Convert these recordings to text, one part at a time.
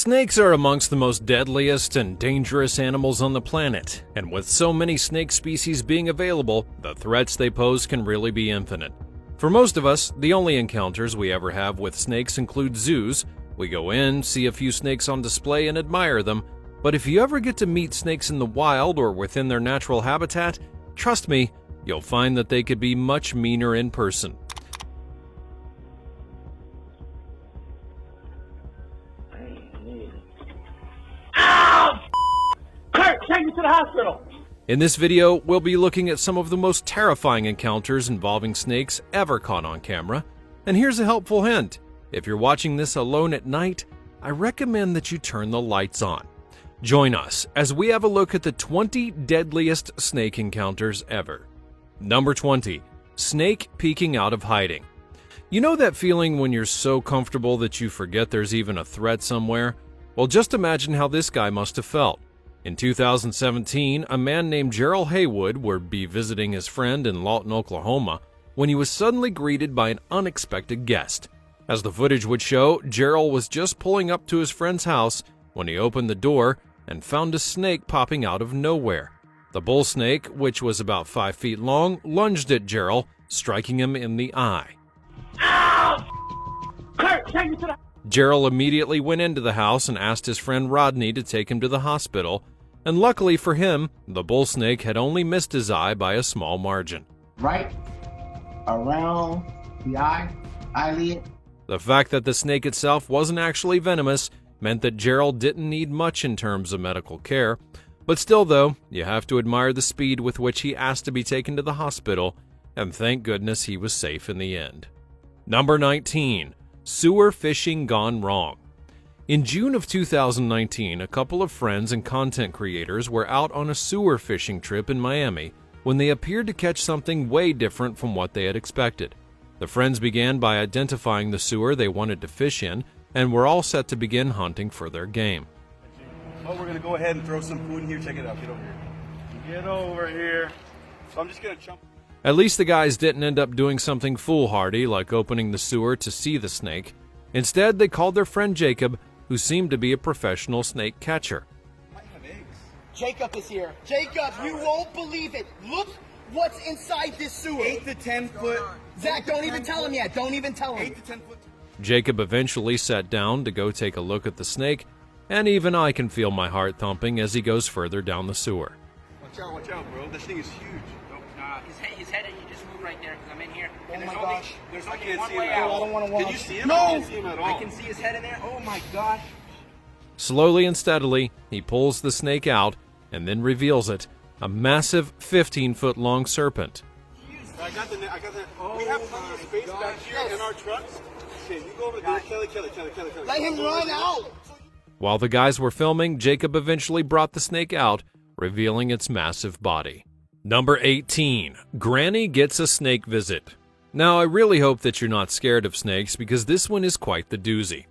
Snakes are amongst the most deadliest and dangerous animals on the planet, and with so many snake species being available, the threats they pose can really be infinite. For most of us, the only encounters we ever have with snakes include zoos. We go in, see a few snakes on display, and admire them. But if you ever get to meet snakes in the wild or within their natural habitat, trust me, you'll find that they could be much meaner in person. Kurt, take me to the hospital! In this video, we'll be looking at some of the most terrifying encounters involving snakes ever caught on camera. And here's a helpful hint. If you're watching this alone at night, I recommend that you turn the lights on. Join us as we have a look at the 20 deadliest snake encounters ever. Number 20. Snake peeking out of hiding. You know that feeling when you're so comfortable that you forget there's even a threat somewhere? Well, just imagine how this guy must have felt. In 2017, a man named Gerald Haywood would be visiting his friend in Lawton, Oklahoma, when he was suddenly greeted by an unexpected guest. As the footage would show, Gerald was just pulling up to his friend's house when he opened the door and found a snake popping out of nowhere. The bull snake, which was about 5 feet long, lunged at Gerald, striking him in the eye. Ow! Kurt, take me to the... Gerald immediately went into the house and asked his friend Rodney to take him to the hospital, and luckily for him, the bull snake had only missed his eye by a small margin. Right around the eyelid. The fact that the snake itself wasn't actually venomous meant that Gerald didn't need much in terms of medical care, but still though, you have to admire the speed with which he asked to be taken to the hospital, and thank goodness he was safe in the end. Number 19. Sewer fishing gone wrong. In June of 2019, a couple of friends and content creators were out on a sewer fishing trip in Miami when they appeared to catch something way different from what they had expected. The friends began by identifying the sewer they wanted to fish in and were all set to begin hunting for their game. Oh, we're going to go ahead and throw some food in here. Check it out. Get over here. Get over here. So I'm just going to jump. At least the guys didn't end up doing something foolhardy like opening the sewer to see the snake. Instead, they called their friend Jacob, who seemed to be a professional snake catcher. Might have eggs. Jacob is here. Jacob, you won't believe it. Look what's inside this sewer. 8 to 10 foot. Zach, don't even tell him yet. Don't even tell him. 8 to 10 foot. Jacob eventually sat down to go take a look at the snake, and even I can feel my heart thumping as he goes further down the sewer. Watch out, bro. This thing is huge. His head, and you just move right there because I'm in here. Oh And my gosh. There's I only can't one see way him at out. all. I don't want to watch. Can you see him? No! I can't see him at all. I can see his head in there. Oh my gosh. Slowly and steadily, he pulls the snake out and then reveals it, a massive 15-foot long serpent. I got the. We have plenty of space back here in our trucks. Okay, you go over there. Kelly. Let him run out. While the guys were filming, Jacob eventually brought the snake out, revealing its massive body. Number 18. Granny gets a snake visit. Now, I really hope that you're not scared of snakes because this one is quite the doozy.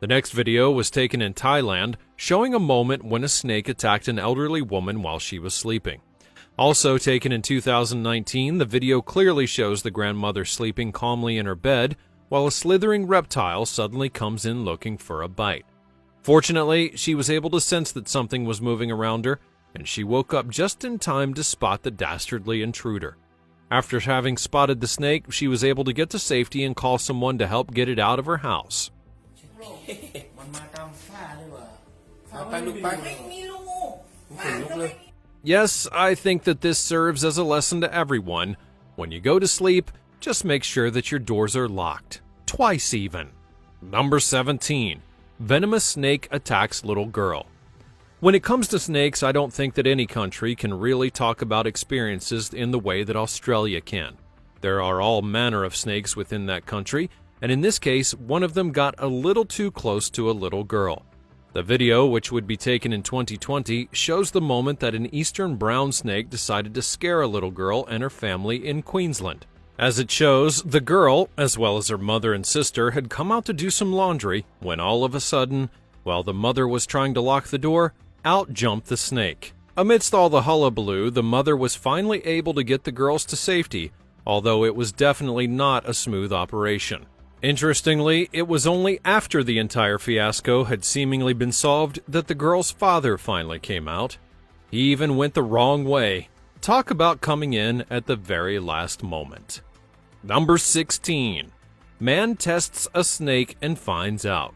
The next video was taken in Thailand, showing a moment when a snake attacked an elderly woman while she was sleeping. Also taken in 2019, the video clearly shows the grandmother sleeping calmly in her bed while a slithering reptile suddenly comes in looking for a bite. Fortunately, she was able to sense that something was moving around her, and she woke up just in time to spot the dastardly intruder. After having spotted the snake, she was able to get to safety and call someone to help get it out of her house. Yes, I think that this serves as a lesson to everyone. When you go to sleep, just make sure that your doors are locked. Twice even. Number 17. Venomous snake attacks little girl. When it comes to snakes, I don't think that any country can really talk about experiences in the way that Australia can. There are all manner of snakes within that country, and in this case, one of them got a little too close to a little girl. The video, which would be taken in 2020, shows the moment that an eastern brown snake decided to scare a little girl and her family in Queensland. As it shows, the girl, as well as her mother and sister, had come out to do some laundry when all of a sudden, while the mother was trying to lock the door, out jumped the snake. Amidst all the hullabaloo, the mother was finally able to get the girls to safety, although it was definitely not a smooth operation. Interestingly, it was only after the entire fiasco had seemingly been solved that the girl's father finally came out. He even went the wrong way. Talk about coming in at the very last moment. Number 16. Man tests a snake and finds out.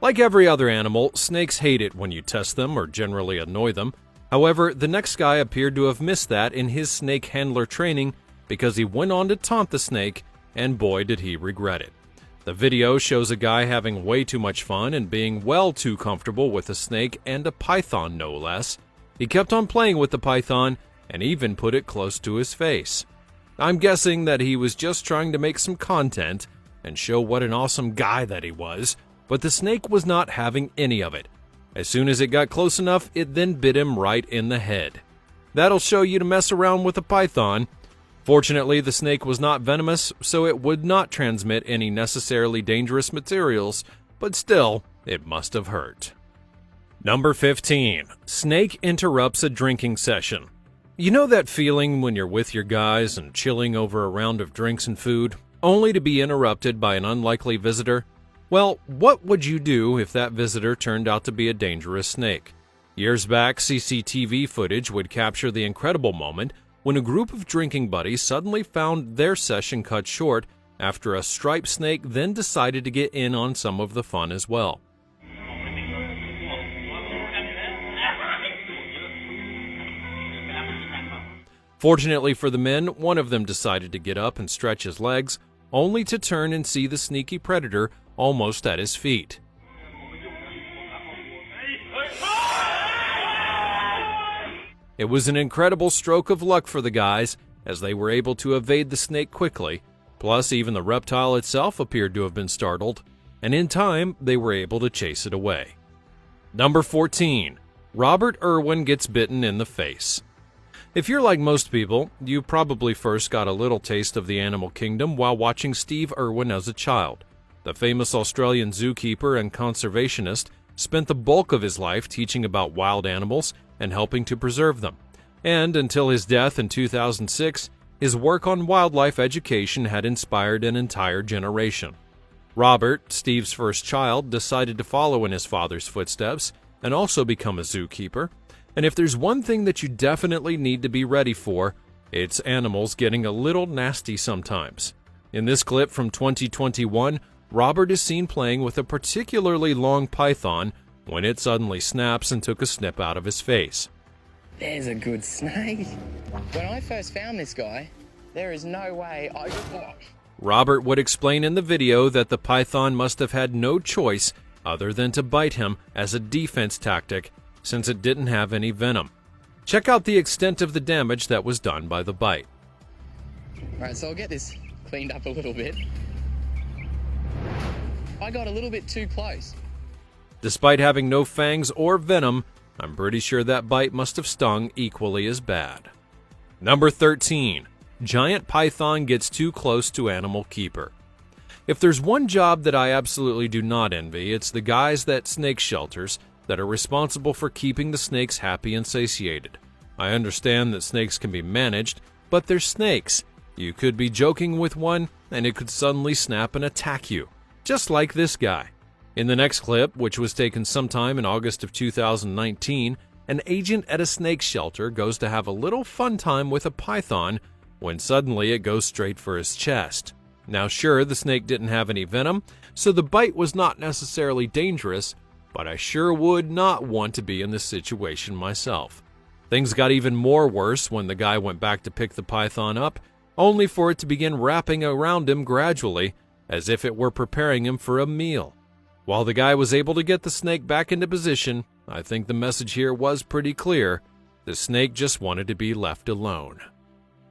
Like every other animal, snakes hate it when you test them or generally annoy them. However, the next guy appeared to have missed that in his snake handler training because he went on to taunt the snake, and boy did he regret it. The video shows a guy having way too much fun and being well too comfortable with a snake and a python no less. He kept on playing with the python and even put it close to his face. I'm guessing that he was just trying to make some content and show what an awesome guy that he was, but the snake was not having any of it. As soon as it got close enough, it then bit him right in the head. That'll show you to mess around with a python. Fortunately, the snake was not venomous, so it would not transmit any necessarily dangerous materials, but still, it must have hurt. Number 15. Snake interrupts a drinking session. You know that feeling when you're with your guys and chilling over a round of drinks and food, only to be interrupted by an unlikely visitor? Well, what would you do if that visitor turned out to be a dangerous snake? Years back, CCTV footage would capture the incredible moment when a group of drinking buddies suddenly found their session cut short after a striped snake then decided to get in on some of the fun as well. Fortunately for the men, one of them decided to get up and stretch his legs, only to turn and see the sneaky predator almost at his feet. It was an incredible stroke of luck for the guys, as they were able to evade the snake quickly, plus even the reptile itself appeared to have been startled, and in time they were able to chase it away. Number 14. Robert Irwin gets bitten in the face. If you're like most people, you probably first got a little taste of the animal kingdom while watching Steve Irwin as a child. The famous Australian zookeeper and conservationist spent the bulk of his life teaching about wild animals and helping to preserve them. And until his death in 2006, his work on wildlife education had inspired an entire generation. Robert, Steve's first child, decided to follow in his father's footsteps and also become a zookeeper. And if there's one thing that you definitely need to be ready for, it's animals getting a little nasty sometimes. In this clip from 2021, Robert is seen playing with a particularly long python when it suddenly snaps and took a snip out of his face. There's a good snake. When I first found this guy, there is no way I could... Robert would explain in the video that the python must have had no choice other than to bite him as a defense tactic, since it didn't have any venom. Check out the extent of the damage that was done by the bite. Alright, so I'll get this cleaned up a little bit. I got a little bit too close. Despite having no fangs or venom, I'm pretty sure that bite must have stung equally as bad. Number 13. Giant python gets too close to animal keeper. If there's one job that I absolutely do not envy, it's the guys at snake shelters that are responsible for keeping the snakes happy and satiated. I understand that snakes can be managed, but they're snakes. You could be joking with one, and it could suddenly snap and attack you, just like this guy. In the next clip, which was taken sometime in August of 2019, an agent at a snake shelter goes to have a little fun time with a python when suddenly it goes straight for his chest. Now sure, the snake didn't have any venom, so the bite was not necessarily dangerous, but I sure would not want to be in this situation myself. Things got even more worse when the guy went back to pick the python up, only for it to begin wrapping around him gradually, as if it were preparing him for a meal. While the guy was able to get the snake back into position, I think the message here was pretty clear. The snake just wanted to be left alone.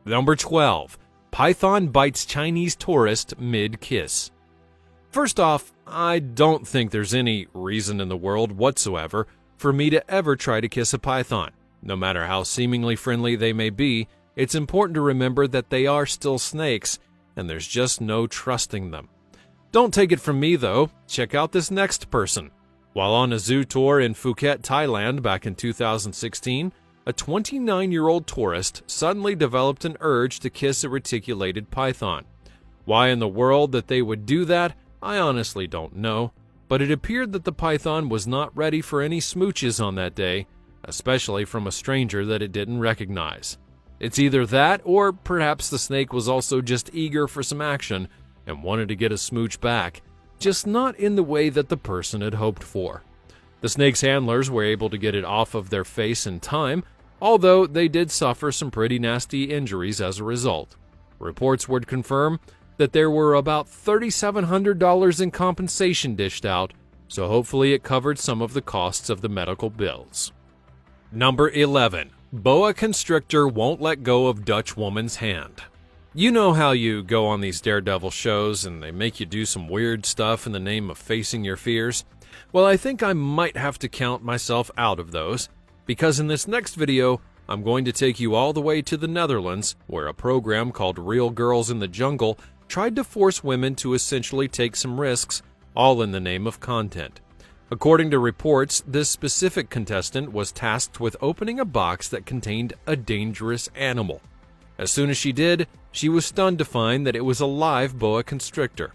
Number 12. Python bites Chinese tourist mid-kiss. First off, I don't think there's any reason in the world whatsoever for me to ever try to kiss a python. No matter how seemingly friendly they may be, it's important to remember that they are still snakes, and there's just no trusting them. Don't take it from me, though. Check out this next person. While on a zoo tour in Phuket, Thailand back in 2016, a 29-year-old tourist suddenly developed an urge to kiss a reticulated python. Why in the world that they would do that, I honestly don't know, but it appeared that the python was not ready for any smooches on that day, especially from a stranger that it didn't recognize. It's either that, or perhaps the snake was also just eager for some action and wanted to get a smooch back, just not in the way that the person had hoped for. The snake's handlers were able to get it off of their face in time, although they did suffer some pretty nasty injuries as a result. Reports would confirm that there were about $3,700 in compensation dished out, so hopefully it covered some of the costs of the medical bills. Number 11. Boa constrictor won't let go of Dutch woman's hand. You know how you go on these daredevil shows and they make you do some weird stuff in the name of facing your fears? Well, I think I might have to count myself out of those, because in this next video, I'm going to take you all the way to the Netherlands, where a program called Real Girls in the Jungle tried to force women to essentially take some risks, all in the name of content. According to reports, this specific contestant was tasked with opening a box that contained a dangerous animal. As soon as she did, she was stunned to find that it was a live boa constrictor.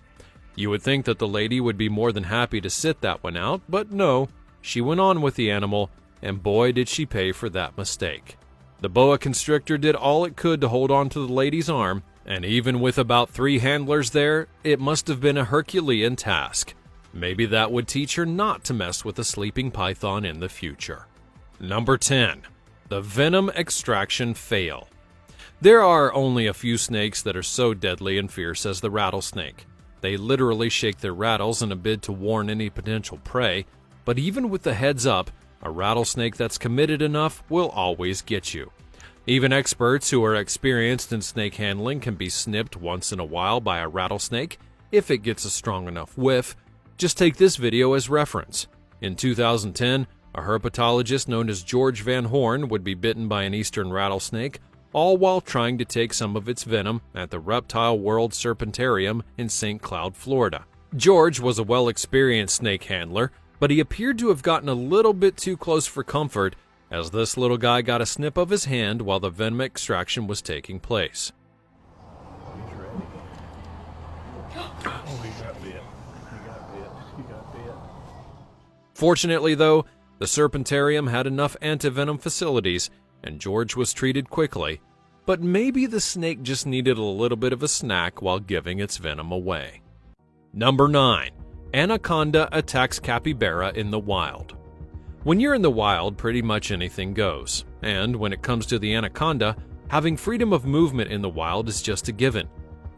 You would think that the lady would be more than happy to sit that one out, but no, she went on with the animal, and boy did she pay for that mistake. The boa constrictor did all it could to hold on to the lady's arm, and even with about 3 handlers there, it must have been a Herculean task. Maybe that would teach her not to mess with a sleeping python in the future. Number 10. The venom extraction fail. There are only a few snakes that are so deadly and fierce as the rattlesnake. They literally shake their rattles in a bid to warn any potential prey, but even with the heads up, a rattlesnake that's committed enough will always get you. Even experts who are experienced in snake handling can be snipped once in a while by a rattlesnake if it gets a strong enough whiff. Just take this video as reference. In 2010, a herpetologist known as George Van Horn would be bitten by an eastern rattlesnake, all while trying to take some of its venom at the Reptile World Serpentarium in St. Cloud, Florida. George was a well-experienced snake handler, but he appeared to have gotten a little bit too close for comfort, as this little guy got a snip of his hand while the venom extraction was taking place. Fortunately, though, the Serpentarium had enough antivenom facilities, and George was treated quickly, but maybe the snake just needed a little bit of a snack while giving its venom away. Number 9. Anaconda attacks capybara in the wild. When you're in the wild, pretty much anything goes, and when it comes to the anaconda, having freedom of movement in the wild is just a given.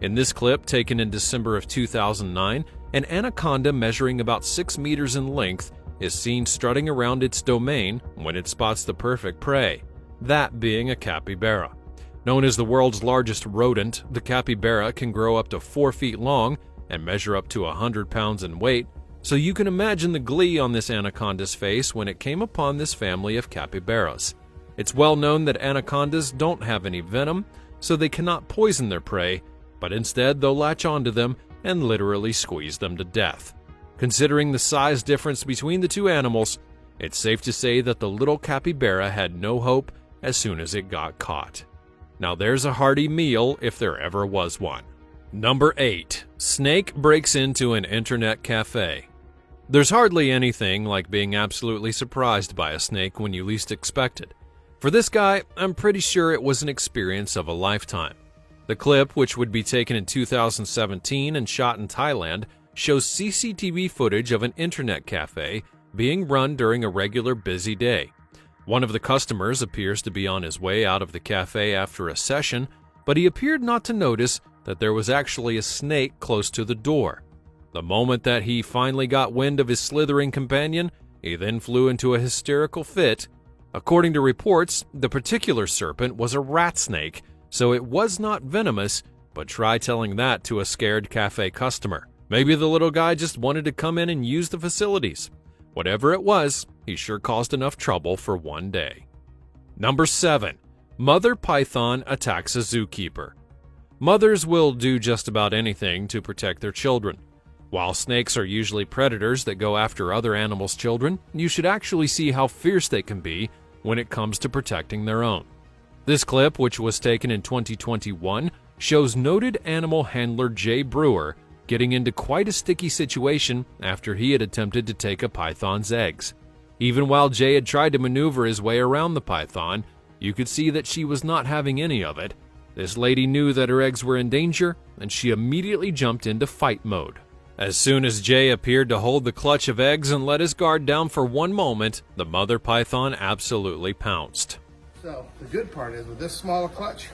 In this clip, taken in December of 2009, an anaconda measuring about 6 meters in length is seen strutting around its domain when it spots the perfect prey, that being a capybara. Known as the world's largest rodent, the capybara can grow up to 4 feet long and measure up to 100 pounds in weight, so you can imagine the glee on this anaconda's face when it came upon this family of capybaras. It's well known that anacondas don't have any venom, so they cannot poison their prey, but instead they'll latch onto them and literally squeeze them to death. Considering the size difference between the two animals, it's safe to say that the little capybara had no hope as soon as it got caught. Now there's a hearty meal if there ever was one. Number 8. Snake breaks into an internet cafe. There's hardly anything like being absolutely surprised by a snake when you least expect it. For this guy, I'm pretty sure it was an experience of a lifetime. The clip, which would be taken in 2017 and shot in Thailand, shows CCTV footage of an internet cafe being run during a regular busy day. One of the customers appears to be on his way out of the cafe after a session, but he appeared not to notice that there was actually a snake close to the door. The moment that he finally got wind of his slithering companion, he then flew into a hysterical fit. According to reports, the particular serpent was a rat snake, so it was not venomous, but try telling that to a scared cafe customer. Maybe the little guy just wanted to come in and use the facilities. Whatever it was, he sure caused enough trouble for one day. Number 7. Mother python attacks a zookeeper. Mothers will do just about anything to protect their children. While snakes are usually predators that go after other animals' children, you should actually see how fierce they can be when it comes to protecting their own. This clip, which was taken in 2021, shows noted animal handler Jay Brewer getting into quite a sticky situation after he had attempted to take a python's eggs. Even while Jay had tried to maneuver his way around the python, you could see that she was not having any of it. This lady knew that her eggs were in danger, and she immediately jumped into fight mode. As soon as Jay appeared to hold the clutch of eggs and let his guard down for one moment, the mother python absolutely pounced. So the good part is with this small clutch,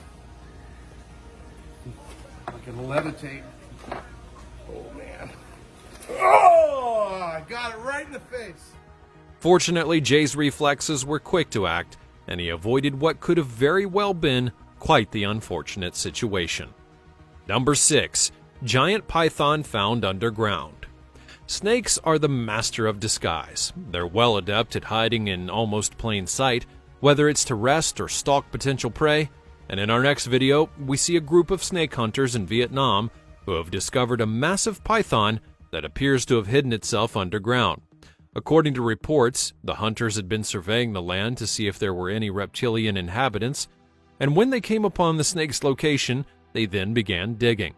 I can levitate. Oh man. Oh, I got it right in the face. Fortunately, Jay's reflexes were quick to act, and he avoided what could have very well been quite the unfortunate situation. Number 6. Giant python found underground. Snakes are the master of disguise. They're well adept at hiding in almost plain sight, whether it's to rest or stalk potential prey. And in our next video, we see a group of snake hunters in Vietnam who have discovered a massive python that appears to have hidden itself underground. According to reports, the hunters had been surveying the land to see if there were any reptilian inhabitants, and when they came upon the snake's location, they then began digging.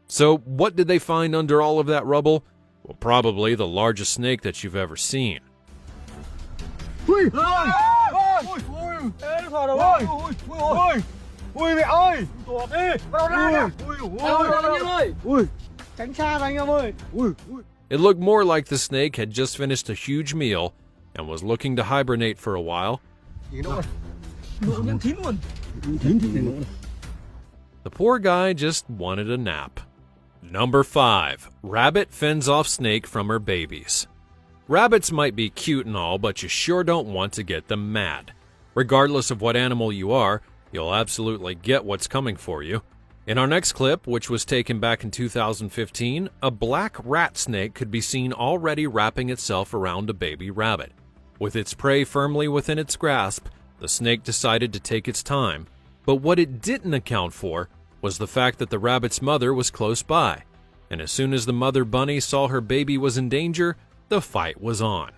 So, what did they find under all of that rubble? Well, probably the largest snake that you've ever seen. It looked more like the snake had just finished a huge meal and was looking to hibernate for a while. The poor guy just wanted a nap. Number 5. Rabbit fends off snake from her babies. Rabbits might be cute and all, but you sure don't want to get them mad. Regardless of what animal you are, you'll absolutely get what's coming for you. In our next clip, which was taken back in 2015, a black rat snake could be seen already wrapping itself around a baby rabbit. With its prey firmly within its grasp, the snake decided to take its time. But what it didn't account for was the fact that the rabbit's mother was close by. And as soon as the mother bunny saw her baby was in danger, the fight was on.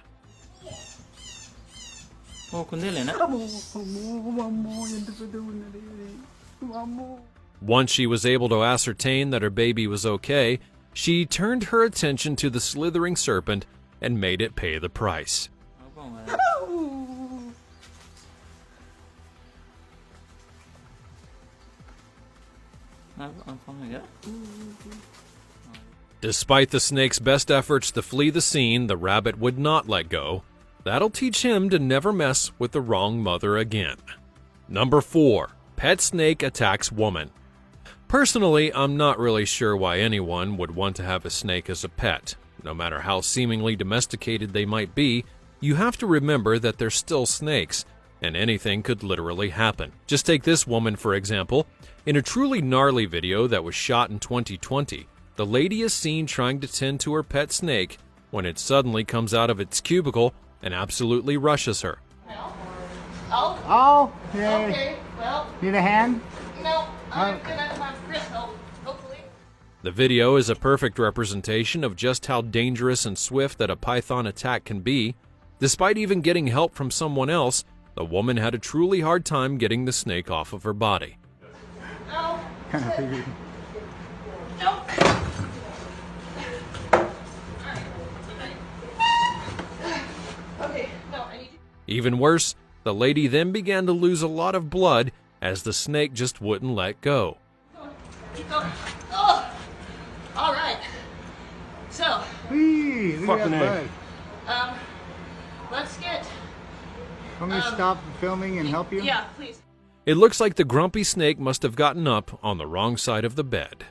Once she was able to ascertain that her baby was okay, she turned her attention to the slithering serpent and made it pay the price. Despite the snake's best efforts to flee the scene, the rabbit would not let go. That'll teach him to never mess with the wrong mother again. Number 4. Pet snake attacks woman. Personally, I'm not really sure why anyone would want to have a snake as a pet. No matter how seemingly domesticated they might be, you have to remember that they're still snakes, and anything could literally happen. Just take this woman, for example. In a truly gnarly video that was shot in 2020, the lady is seen trying to tend to her pet snake when it suddenly comes out of its cubicle and absolutely rushes her. Oh, okay. Okay, well, Need a hand? no, I'm gonna have Chris help, hopefully. The video is a perfect representation of just how dangerous and swift that a python attack can be. Despite even getting help from someone else, the woman had a truly hard time getting the snake off of her body. No, Kind of figured. no. Okay, no, I need you. Even worse, the lady then began to lose a lot of blood as the snake just wouldn't let go. Keep going. Oh, all right. So, Whee, look Fucking at that A. bug. let's get. Want me to stop filming and help you? Yeah, please. It looks like the grumpy snake must have gotten up on the wrong side of the bed.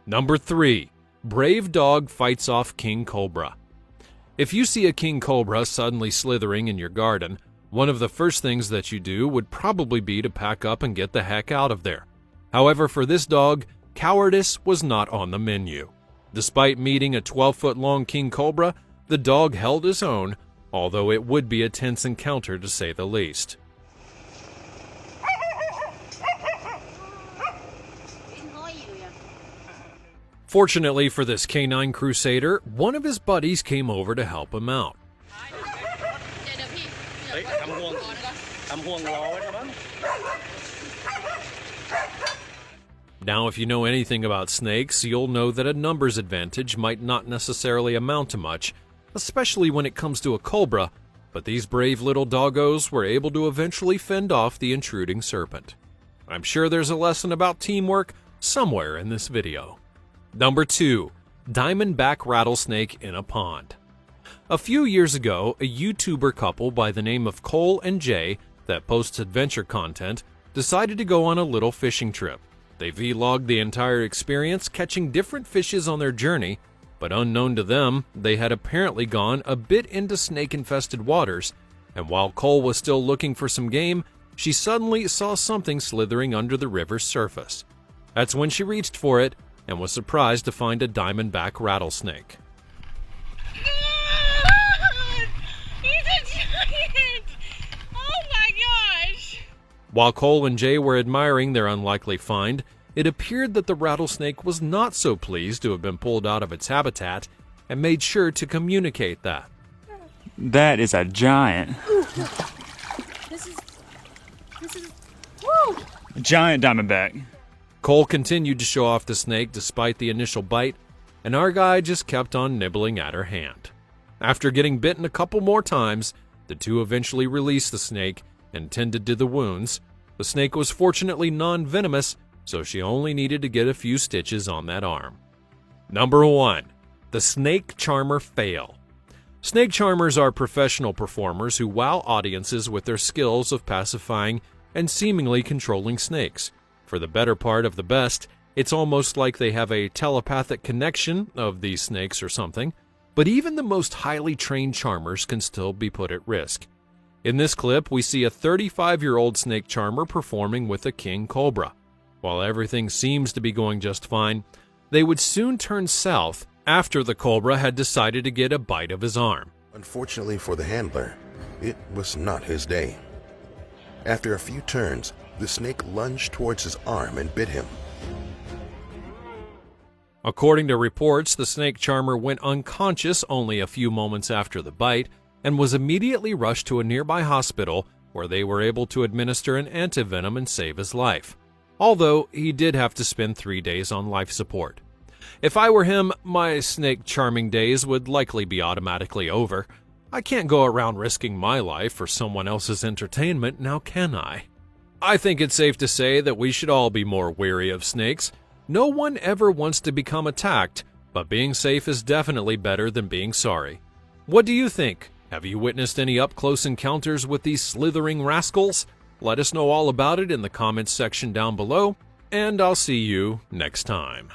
Number 3. Brave dog fights off king cobra. If you see a king cobra suddenly slithering in your garden, one of the first things that you do would probably be to pack up and get the heck out of there. However, for this dog, cowardice was not on the menu. Despite meeting a 12-foot-long king cobra, the dog held his own, although it would be a tense encounter to say the least. Fortunately for this canine crusader, one of his buddies came over to help him out. Now, if you know anything about snakes, you'll know that a numbers advantage might not necessarily amount to much, especially when it comes to a cobra, but these brave little doggos were able to eventually fend off the intruding serpent. I'm sure there's a lesson about teamwork somewhere in this video. Number 2. Diamondback rattlesnake in a pond. A few years ago, a YouTuber couple by the name of Cole and Jay that posts adventure content decided to go on a little fishing trip. They vlogged the entire experience, catching different fishes on their journey, but unknown to them, they had apparently gone a bit into snake-infested waters, and while Cole was still looking for some game, she suddenly saw something slithering under the river's surface. That's when she reached for it and was surprised to find a diamondback rattlesnake. He's a giant! Oh my gosh! While Cole and Jay were admiring their unlikely find, it appeared that the rattlesnake was not so pleased to have been pulled out of its habitat and made sure to communicate that. That is a giant. This is, woo! A giant diamondback. Cole continued to show off the snake despite the initial bite, and our guy just kept on nibbling at her hand. After getting bitten a couple more times, the two eventually released the snake and tended to the wounds. The snake was fortunately non-venomous, so she only needed to get a few stitches on that arm. Number 1. The Snake Charmer Fail. Snake charmers are professional performers who wow audiences with their skills of pacifying and seemingly controlling snakes. For the better part of the best, it's almost like they have a telepathic connection of these snakes or something, but even the most highly trained charmers can still be put at risk. In this clip, we see a 35-year-old snake charmer performing with a king cobra. While everything seems to be going just fine, they would soon turn south after the cobra had decided to get a bite of his arm. Unfortunately for the handler, it was not his day. After a few turns, the snake lunged towards his arm and bit him. According to reports, the snake charmer went unconscious only a few moments after the bite and was immediately rushed to a nearby hospital where they were able to administer an antivenom and save his life. Although he did have to spend 3 days on life support. If I were him, my snake charming days would likely be automatically over. I can't go around risking my life for someone else's entertainment, now can I? I think it's safe to say that we should all be more wary of snakes. No one ever wants to become attacked, but being safe is definitely better than being sorry. What do you think? Have you witnessed any up-close encounters with these slithering rascals? Let us know all about it in the comments section down below, and I'll see you next time.